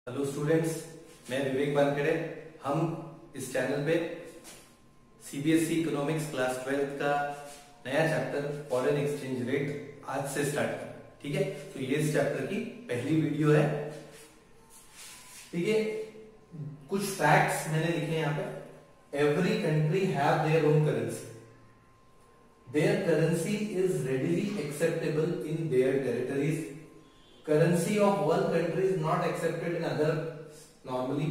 Hello students, मैं विवेक वानखेड़े। हम इस चैनल पे सीबीएसई इकोनॉमिक्स क्लास 12 का नया चैप्टर फॉरेन एक्सचेंज रेट आज से स्टार्ट कर, ठीक है। तो ये इस चैप्टर की पहली वीडियो है, ठीक है। कुछ फैक्ट्स मैंने लिखे हैं यहाँ पे। Every country have their own currency, there currency is readily acceptable in their territories, currency of one country is not accepted in other. Normally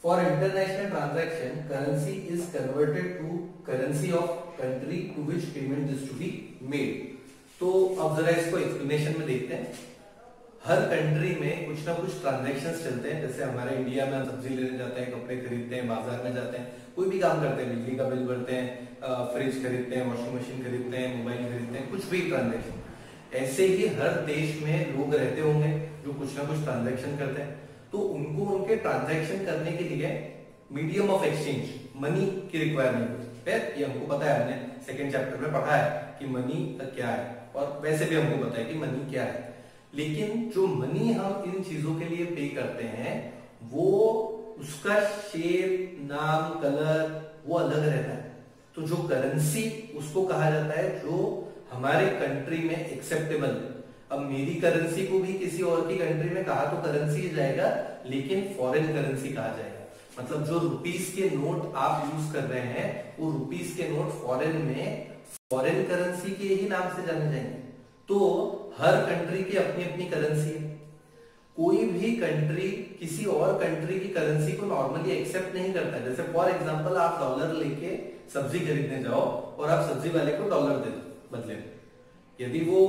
for international transaction currency is converted to currency of country to which payment is to be made. तो अब जरा इसको explanation में देखते हैं। हर country में कुछ ना कुछ ट्रांजैक्शंस चलते हैं। जैसे हमारे इंडिया में हम सब्जी लेने जाते हैं, कपड़े खरीदते हैं, बाजार में जाते हैं, कोई भी काम करते हैं, बिजली का बिल भरते हैं, फ्रिज खरीदते हैं, वॉशिंग मशीन खरीदते हैं, मोबाइल खरीदते हैं, कुछ भी ट्रांजैक्शन। ऐसे ही हर देश में लोग रहते होंगे जो कुछ ना कुछ ट्रांजैक्शन करते हैं। तो उनको उनके ट्रांजैक्शन करने के लिए मीडियम ऑफ एक्सचेंज मनी की रिक्वायरमेंट होती है। ये हमको पता है, हमने सेकंड चैप्टर में पढ़ा है कि मनी क्या है, और वैसे भी हमको पता है कि मनी क्या है। लेकिन जो मनी हम इन चीजों के लिए पे करते हैं वो उसका शेप, नाम, कलर वो अलग रहता है। तो जो करेंसी उसको कहा जाता है जो हमारे कंट्री में एक्सेप्टेबल। अब मेरी करेंसी को भी किसी और की कंट्री में कहा तो करेंसी जाएगा, लेकिन फॉरेन करेंसी कहा जाएगा। मतलब जो रुपीस के नोट आप यूज कर रहे हैं वो रुपीस के नोट फॉरेन में फॉरेन करेंसी के ही नाम से जाने जाएंगे। तो हर कंट्री की अपनी अपनी करेंसी है। कोई भी कंट्री किसी और कंट्री की करेंसी को नॉर्मली एक्सेप्ट नहीं करता। जैसे फॉर एग्जांपल आप डॉलर लेके सब्जी खरीदने जाओ और आप सब्जी वाले को डॉलर दे दो बदले में। यदि वो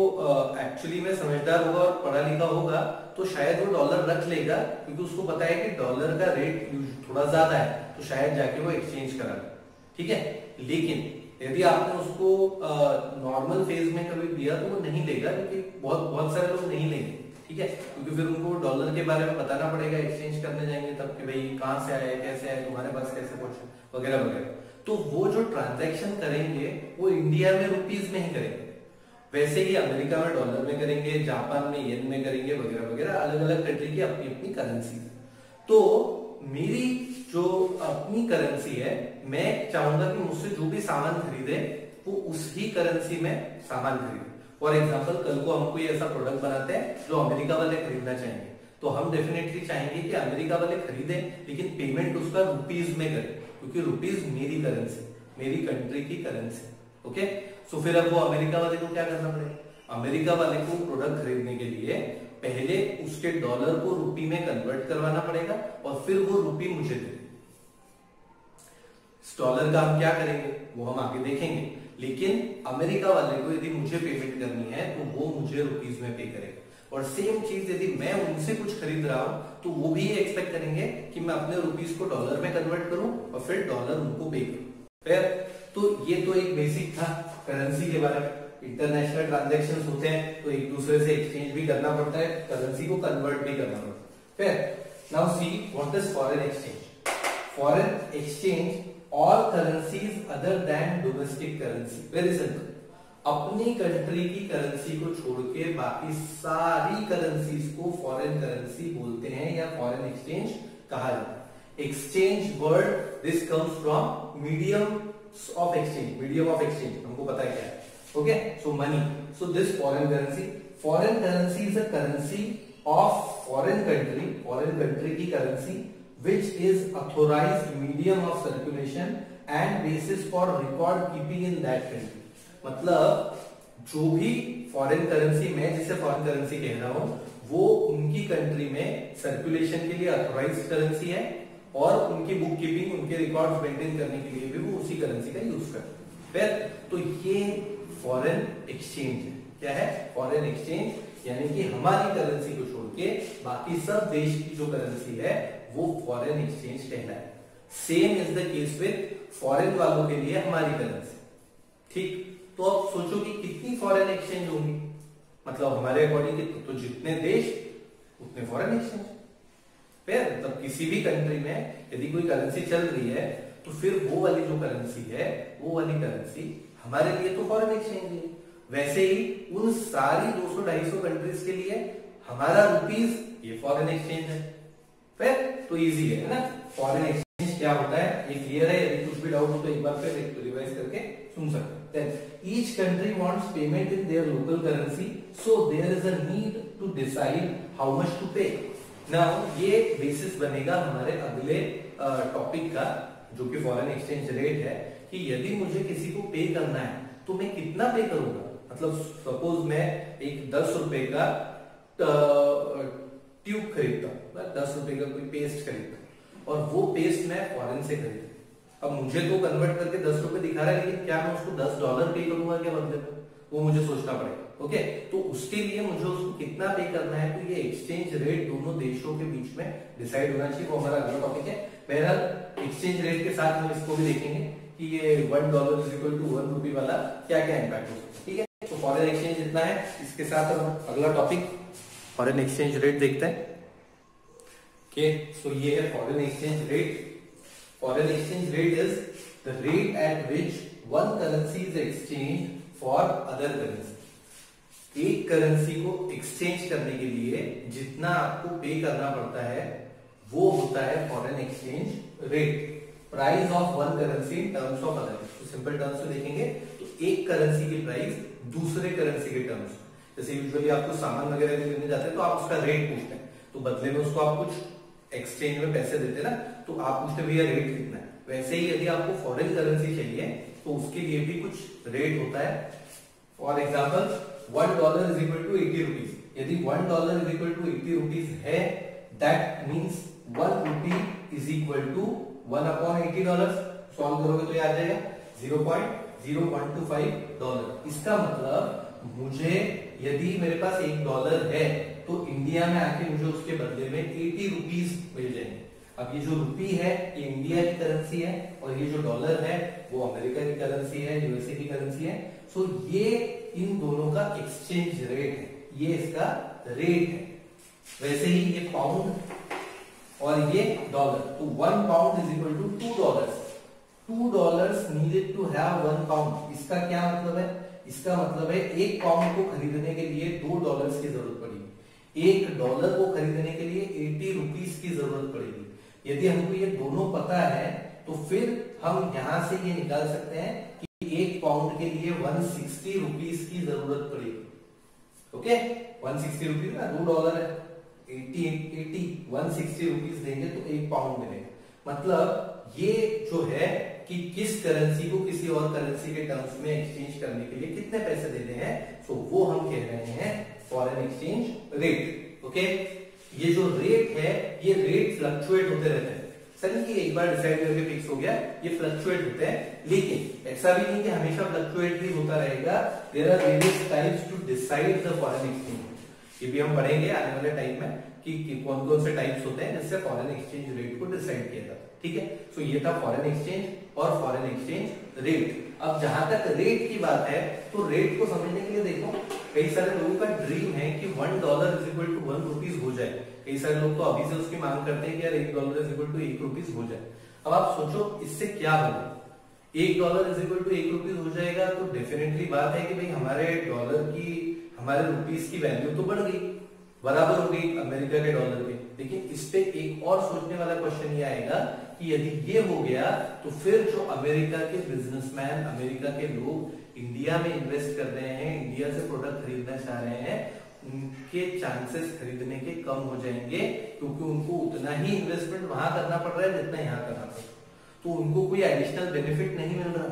एक्चुअली में समझदार होगा और पढ़ा लिखा होगा तो शायद वो डॉलर रख लेगा, क्योंकि उसको पता है कि डॉलर का रेट थोड़ा ज्यादा है, तो शायद जाके वो एक्सचेंज करा, ठीक है। लेकिन यदि आपने उसको नॉर्मल फेज में कभी दिया तो वो नहीं लेगा, क्योंकि बहुत सारे लोग नहीं लेंगे, ठीक है। क्योंकि फिर उनको डॉलर के बारे में बताना पड़ेगा, एक्सचेंज करने जाएंगे तब कि भाई कहाँ से आया, कैसे आया, तुम्हारे पास कैसे पहुंचा, वगैरह वगैरह। तो वो जो ट्रांजैक्शन करेंगे वो इंडिया में रुपीस में ही करेंगे। वैसे ही अमेरिका में डॉलर में करेंगे, जापान में येन में करेंगे, वगैरह वगैरह। अलग अलग कंट्री की अपनी अपनी करेंसी। तो मेरी जो अपनी करेंसी है, मैं चाहूंगा कि मुझसे जो भी सामान खरीदे वो उसी करेंसी में सामान खरीदे। फॉर एग्जाम्पल कल को हमको ऐसा प्रोडक्ट बनाते हैं जो अमेरिका वाले खरीदना चाहेंगे, तो हम डेफिनेटली चाहेंगे कि अमेरिका वाले खरीदे, लेकिन पेमेंट उसका रुपीस में करें, क्योंकि रुपीस मेरी करेंसी, मेरी कंट्री की करेंसी, ओके। सो फिर अब वो अमेरिका वाले को क्या करना पड़ेगा? अमेरिका वाले को प्रोडक्ट खरीदने के लिए पहले उसके डॉलर को रुपी में कन्वर्ट करवाना पड़ेगा और फिर वो रुपी मुझे दे। इस डॉलर का हम क्या करेंगे वो हम आगे देखेंगे, लेकिन अमेरिका वाले को यदि मुझे पेमेंट करनी है तो वो मुझे रुपीस में पे करेगा। और सेम चीज यदि मैं उनसे कुछ खरीद रहा हूं तो वो भी एक्सपेक्ट करेंगे कि मैं अपने रुपीस को डॉलर में कन्वर्ट करूं और फिर डॉलर उनको पे करूं। फिर तो ये तो एक बेसिक था करेंसी के बारे में। इंटरनेशनल ट्रांजैक्शंस होते हैं तो एक दूसरे से एक्सचेंज भी करना पड़ता है, करेंसी को कन्वर्ट भी करना पड़ता है। फिर now see what is foreign exchange. Foreign exchange all currencies other than domestic currency. Very simple, अपनी कंट्री की करेंसी को छोड़ के बाकी सारी करेंसीज को फॉरेन करेंसी बोलते हैं या फॉरेन एक्सचेंज कहा जाता है। Exchange word this comes from medium of exchange. Medium of exchange हमको पता है क्या है, okay. So money, so this foreign currency is a currency of foreign country की currency which is authorized medium of circulation and basis for record keeping in that country। मतलब जो भी foreign currency, मैं जिसे फॉरेन करेंसी कह रहा हूं, वो उनकी कंट्री में सर्कुलेशन के लिए अथोराइज्ड करेंसी है और उनकी बुक कीपिंग, उनके रिकॉर्ड्स मेंटेन करने के लिए भी वो उसी करेंसी का यूज करते हैं। तो ये फॉरेन एक्सचेंज है। क्या है? फॉरेन एक्सचेंज, यानी कि हमारी करेंसी को छोड़ के बाकी सब देश की जो करेंसी है वो फॉरेन एक्सचेंज कहलाता है। Same is the case with foreign वालों के लिए हमारी करेंसी, ठीक। तो अब सोचो कि कितनी फॉरेन एक्सचेंज होंगी, मतलब हमारे अकॉर्डिंग तो जितने देश उतने फॉरेन एक्सचेंज। फिर मतलब किसी भी कंट्री में यदि कोई करेंसी चल रही है तो फिर वो वाली जो करेंसी है, वो वाली करेंसी हमारे लिए तो फॉरेन एक्सचेंज है। वैसे ही उन सारी 200-250 कंट्रीज के लिए हमारा रुपीस ये फॉरेन एक्सचेंज है। फिर तो इजी है ना। फॉरेन एक्सचेंज क्या होता है ये क्लियर है, यदि कुछ भी डाउट हो तो एक बार फिर एक रिवाइज करके सुन सकते हैं। Then each country wants payment in their local currency, so there is a need to decide how much to pay. Now ये बेसिस बनेगा हमारे अगले टॉपिक का जो कि फॉरेन एक्सचेंज रेट है, कि यदि मुझे किसी को पे करना है तो मैं कितना पे करूंगा। मतलब सपोज मैं एक 10 रुपए का ट्यूब खरीदता हूँ, 10 रुपए का कोई पेस्ट खरीदता हूँ और वो पेस्ट मैं फॉरेन से खरीदता। अब मुझे तो कन्वर्ट करके 10 रुपए दिखा रहा है, लेकिन क्या मैं उसको $10 पे करूंगा क्या बदले में, वो मुझे सोचना पड़ेगा। ओके, तो उसके लिए मुझे उसको कितना पे करना है, तो ये एक्सचेंज रेट दोनों देशों के बीच में डिसाइड होना चाहिए। वो हमारा अगला टॉपिक है। बहरहाल एक्सचेंज रेट के साथ हम इसको भी देखेंगे कि ये $1 इज इक्वल टू 1 रुपी वाला क्या क्या इम्पैक्ट हो सकता है। ठीक है, तो फॉरेन एक्सचेंज इतना है। इसके साथ हम अगला टॉपिक फॉरेन एक्सचेंज रेट देखते हैं। ओके, सो ये है foreign exchange rate. Foreign exchange rate is the rate at which one currency is exchanged for other currency. एक करेंसी को एक्सचेंज करने के लिए जितना आपको पे करना पड़ता है वो होता है foreign exchange rate, price of one currency in terms of other. तो सिंपल टर्म्स में देखेंगे तो एक करेंसी की प्राइस दूसरे करेंसी के टर्म्स, जैसे यूजुअली आपको सामान वगैरह लेने जाते हैं तो आप उसका रेट पूछते हैं, तो बदले में उसको आप कुछ एक्सचेंज में पैसे देते ना, तो आप पूछते भैया रेट कितना है। वैसे ही यदि आपको फॉरेन करेंसी चाहिए तो उसके लिए भी कुछ रेट होता है। For example $1 is equal to 80 rupees. यदि $1 इज इक्वल टू 80 रुपीज है, that means 1 rupee is equal to 1/$80। Solve करोगे तो ये आ जाएगा $0.0125। इसका मतलब मुझे यदि मेरे पास $1 है तो इंडिया में आके मुझे उसके बदले में 80 रुपीज मिल जाएंगे। अब ये जो रुपी है ये इंडिया की करेंसी है और ये जो डॉलर है वो अमेरिका की करेंसी है, यूएसए की करेंसी है। सो ये इन दोनों का एक्सचेंज रेट है, ये इसका रेट है। वैसे ही ये पाउंड और ये डॉलर, तो 1 pound is equal to $2। $2 needed to have 1 pound. इसका क्या मतलब है? इसका मतलब है 1 पाउंड को खरीदने के लिए $2 की जरूरत पड़ेगी, $1 को खरीदने के लिए 80 रुपीज की जरूरत पड़ेगी। यदि हमको ये दोनों पता है तो फिर हम यहां से ये निकाल सकते हैं कि 1 पाउंड के लिए 160 रुपीज की जरूरत पड़ेगी। ओके, 160 रुपीज ना, $2 है, 80 160 रुपीज देंगे तो 1 पाउंड मिलेगा। मतलब ये जो है कि किस करेंसी को किसी और करेंसी के टर्म्स में एक्सचेंज करने के लिए कितने पैसे देने हैं, तो वो हम कह रहे हैं फॉरेन एक्सचेंज रेट। ओके, ये जो रेट है ये रेट फ्लक्चुएट होते रहते हैं। सर कि एक बार डिसाइड करके फिक्स हो गया, ये फ्लक्चुएट होते हैं, लेकिन ऐसा भी नहीं कि हमेशा फ्लक्चुएट ही होता रहेगा। There are various types to decide the foreign exchange. ये भी हम पढ़ेंगे आने वाले टाइम में कि कौन कौन से टाइप्स होते हैं जिससे फॉरेन एक्सचेंज रेट को डिसाइड किया जाता है। ठीक है, सो ये था फॉरेन एक्सचेंज और फॉरेन एक्सचेंज रेट। अब जहां तक रेट की बात है तो रेट को समझने के लिए देखो, कई सारे लोगों का ड्रीम है कि $1 इज इक्वल टू 1 रुपीज हो जाए। कई सारे लोग तो अभी से उसकी मांग करते हैं कि यार $1 इज इक्वल टू 1 रुपीज हो जाए। अब आप सोचो इससे क्या होगा, $1 इज इक्वल टू 1 रुपीज हो जाएगा तो डेफिनेटली बात है कि भाई हमारे डॉलर की, हमारे रुपीज की वैल्यू तो बढ़ गई, बराबर हो गई अमेरिका के डॉलर के। लेकिन इस पे एक और सोचने वाला क्वेश्चन ये आएगा कि यदि ये हो गया तो फिर जो अमेरिका के बिजनेसमैन, अमेरिका के लोग इंडिया में इन्वेस्ट कर रहे हैं, इंडिया से प्रोडक्ट खरीदना चाह रहे हैं, उनके चांसेस खरीदने के कम हो जाएंगे, क्योंकि उनको उतना ही इन्वेस्टमेंट वहां करना पड़ रहा है जितना यहाँ करना पड़ रहा है। तो उनको कोई एडिशनल बेनिफिट नहीं मिल रहा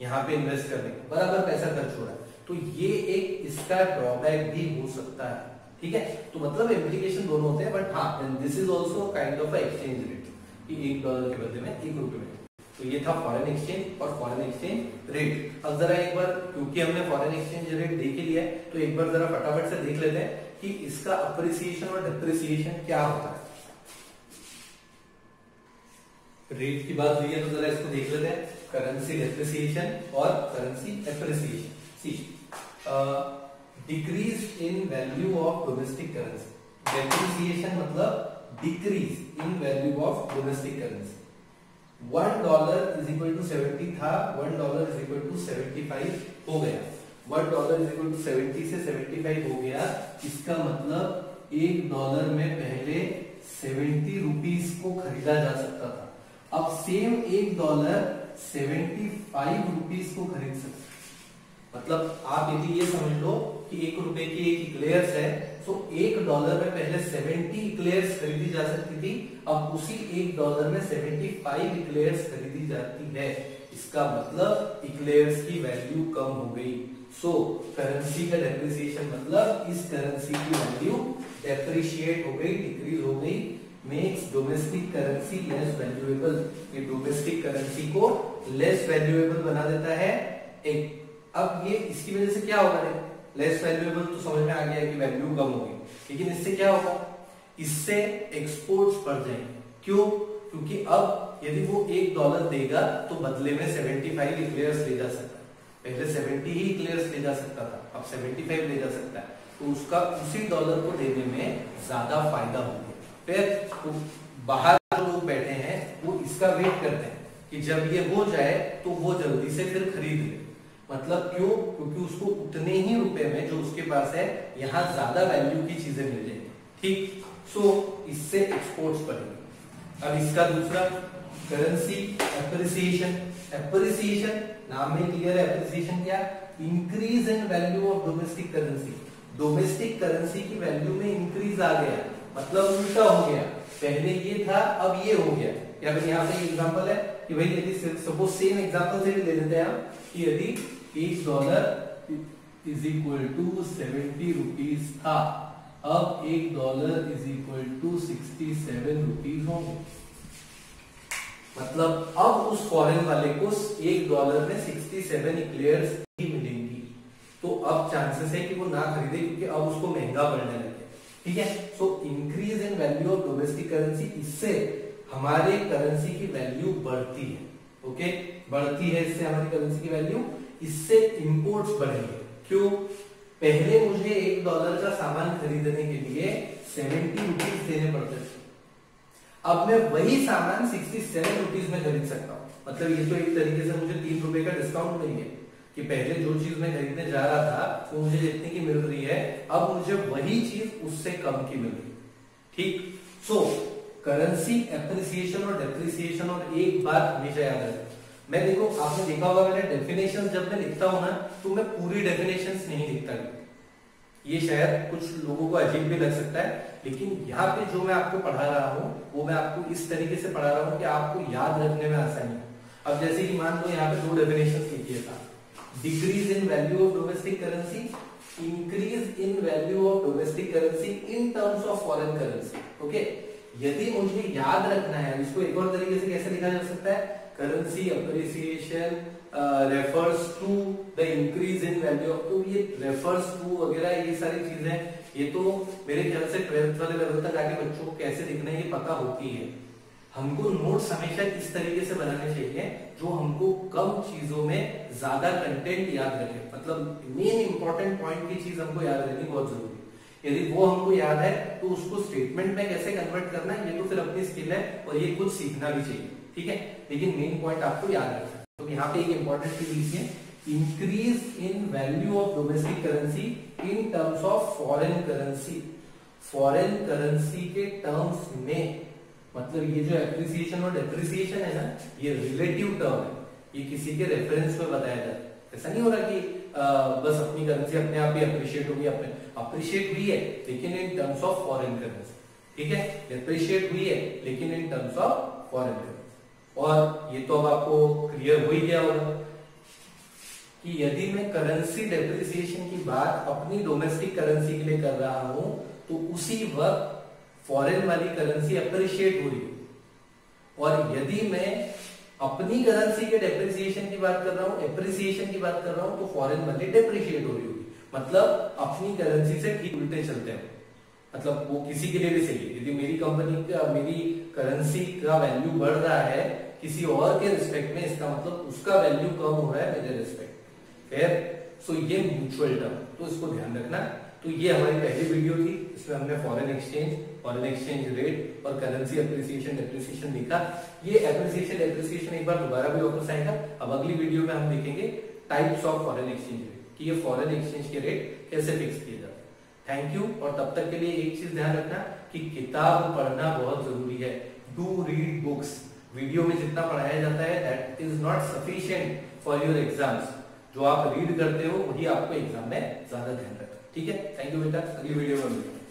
यहाँ पे इन्वेस्ट करने का, बराबर पैसा खर्च हो रहा है। तो ये एक इसका ड्रॉबैक भी हो सकता है। ठीक है, तो मतलब इम्प्लीकेशन दोनों होते हैं, बट हाँ this is also kind of exchange rate कि $1 के बदले में 1 रुपए में। तो ये था फॉरेन एक्सचेंज और फॉरेन एक्सचेंज रेट। अब जरा एक बार, क्योंकि हमने फॉरेन एक्सचेंज रेट देख लिया है, तो एक बार जरा फटाफट से देख लेते हैं कि इसका अप्रिसिएशन और डिप्रिसिएशन क्या होता है। रेट की बात हुई है तो जरा इसको देख लेते हैं, करेंसी डिप्रिसिएशन और currency appreciation. Decrease in value of domestic currency. Depreciation मतलब decrease in value of domestic currency. $1 is equal to 70 था, $1 इज इक्वल टू 75 हो गया। $1 इज इक्वल टू 70 से 75 हो गया। इसका मतलब $1 में पहले 70 रुपीस को खरीदा जा सकता था, अब सेम $1 75 रुपीस को खरीद सकते। मतलब आप यदि ये समझ लो कि ₹1 की एक इक्लेयर्स है, तो $1 में पहले 70 इक्लेयर्स खरीदी जा सकती थी, अब उसी $1 में 75 इक्लेयर्स खरीदी जाती है। इसका मतलब इक्लेयर्स की वैल्यू कम हो गई। सो करेंसी का डेप्रिसिएशन मतलब इस करेंसी की वैल्यू डेप्रिशिएट हो गई, डिक्रीज हो गई। Makes domestic currency less valuable, ये डोमेस्टिक करेंसी को लेस वैल्यूएबल बना देता है। एक अब ये इसकी वजह से क्या होगा, लेस वैल्यूएबल तो समझ में आ गया है कि वैल्यू कम होगी, लेकिन इससे क्या होगा, इससे एक्सपोर्ट्स बढ़ जाएंगे। क्यों? क्योंकि अब यदि वो $1 देगा तो बदले में 75 इक्लेयर्स ले जा सकता है। पहले 70 ही इक्लेयर्स ले जा सकता था, अब 75 ले जा सकता है, तो उसका उसी डॉलर को देने में ज्यादा फायदा होगा। फिर तो बाहर जो लोग बैठे हैं वो इसका वेट करते हैं कि जब ये हो जाए तो वो जल्दी से फिर खरीद ले। मतलब क्यों? क्योंकि उसको उतने ही रुपए में जो उसके पास है यहाँ ज्यादा वैल्यू की चीजें मिल जाएंगी। ठीक, सो इससे एक्सपोर्ट्स बढ़ेंगे। अब इसका दूसरा करेंसी एप्रिसिएशन। एप्रिसिएशन नाम में क्लियर है, एप्रिसिएशन क्या? Increase in value of domestic currency. Domestic currency की वैल्यू में इंक्रीज आ गया, मतलब उल्टा हो गया, पहले ये था अब ये हो गया। या फिर यहाँ पे एग्जांपल है कि भाई यदि सपोज सेम एग्जांपल से भी ले लेते हैं हम कि यदि $1 इज इक्वल टू 70 रुपीज था, अब $1 इज इक्वल टू 67 रुपीज होंगे। मतलब अब उस फॉरेन वाले को $1 में 67 इक्लेयर्स ही मिलेंगी, तो अब चांसेस है कि वो ना खरीदे क्योंकि अब उसको महंगा पड़ने लगे। ठीक है, so increase in value of domestic currency, इससे हमारे करेंसी की वैल्यू बढ़ती है। ओके, बढ़ती है इससे हमारी करेंसी की वैल्यू, इससे इंपोर्ट्स बढ़ेंगे। क्यों? पहले मुझे $1 का सामान खरीदने के लिए 70 रुपीज देने पड़ते थे, अब मैं वही सामान 67 रुपीज में खरीद सकता हूँ। मतलब ये तो एक तरीके से मुझे ₹3 का डिस्काउंट मिल गया कि पहले जो चीज मैं खरीदने जा रहा था वो मुझे जितने की मिल रही है, अब मुझे वही चीज उससे कम की मिल रही है। ठीक, सो करेंसी एप्रिसिएशन और डेप्रिसिएशन, और एक बात हमेशा याद रखें, मैं देखो आपने देखा होगा मैंने डेफिनेशंस जब मैं लिखता हूं ना तो मैं पूरी डेफिनेशंस नहीं लिखता। ये शायद कुछ लोगों को अजीब भी लग सकता है, लेकिन यहाँ पे जो मैं आपको पढ़ा रहा हूँ वो मैं आपको इस तरीके से पढ़ा रहा हूँ कि आपको याद रखने में आसानी हो। अब जैसे कि मान लो यहाँ पे 2 डेफिनेशंस लिखी था, decrease in value of domestic currency, increase in value of domestic currency in terms of foreign currency. Okay, यदि मुझे याद रखना है, इसको एक और तरीके से कैसे लिखा जा सकता है, currency appreciation refers to the increase in value of, तो ये रेफर्स टू वगैरह ये सारी चीजें ये तो मेरे ख्याल से 12th वाले लेवल तक आके बच्चों को कैसे लिखना है ये पता होती है। हमको नोट्स हमेशा इस तरीके से बनाने चाहिए जो हमको कम चीजों में ज्यादा कंटेंट याद रखे। मतलब मेन इंपॉर्टेंट पॉइंट की चीज हमको याद रखनी बहुत जरूरी। यदि वो हमको याद है तो उसको स्टेटमेंट में कैसे कन्वर्ट करना है ये तो फिर अपनी स्किल है और ये कुछ सीखना भी चाहिए। ठीक है, लेकिन मेन पॉइंट आपको याद रखना है। तो यहाँ पे एक इंपॉर्टेंट चीज लिखिए, increase in value of domestic currency in terms of foreign currency. Foreign currency के टर्म्स में, मतलब ये जो एप्रिसिएशन और डेप्रिसिएशन है ना, ये रिलेटिव टर्म है, ये किसी के रेफरेंस में बताया जाता है। ऐसा नहीं हो रहा कि बस अपनी करेंसी अपने आप ही अप्रिशिएट होगी, अपने अप्रिशिएट हुई है लेकिन in terms of foreign currency. ठीक है, डेप्रिशिएट हुई है लेकिन in terms of foreign currency. और ये तो अब आपको क्लियर हो ही गया होगा कि यदि मैं करेंसी डेप्रिसिएशन की बात अपनी डोमेस्टिक करेंसी के लिए कर रहा हूं तो उसी वक्त फॉरेन वाली करेंसी अप्रिशिएट हो रही है, और यदि मैं अपनी करेंसी के डेप्रिसिएशन की बात कर रहा हूं, एप्रिसिएशन की बात कर रहा हूं, तो फॉरेन वाली डेप्रिशिएट हो रही होगी। मतलब अपनी करेंसी से ठीक उल्टे चलते हैं। मतलब वो किसी के लिए भी सही है, यदि मेरी कंपनी का मेरी करेंसी का वैल्यू बढ़ रहा है किसी और के रिस्पेक्ट में, इसका मतलब उसका वैल्यू कम हो रहा है मेरे रिस्पेक्ट। फिर सो ये म्यूचुअल टर्म, तो इसको ध्यान रखना। तो ये हमारी पहली वीडियो थी, इसमें हमने फॉरेन एक्सचेंज रेट और करेंसी अप्रिसिएशन डेप्रिसिएशन देखा। ये एप्रिसिएशन डेप्रिसिएशन एक बार दोबारा भी वापस आएगा। अब अगली वीडियो में हम देखेंगे types of foreign exchange rate, कि ये फॉरेन एक्सचेंज के रेट कैसे फिक्स किए जाते हैं। Thank you. और तब तक के लिए एक चीज ध्यान रखना कि किताब पढ़ना बहुत जरूरी है। Do read books. वीडियो में जितना पढ़ाया जाता है that is not sufficient for your exams. जो आप रीड करते हो वही आपको एग्जाम में ज्यादा ध्यान रखना। ठीक है, थैंक यू बेटा, अगली वीडियो में मिलते हैं।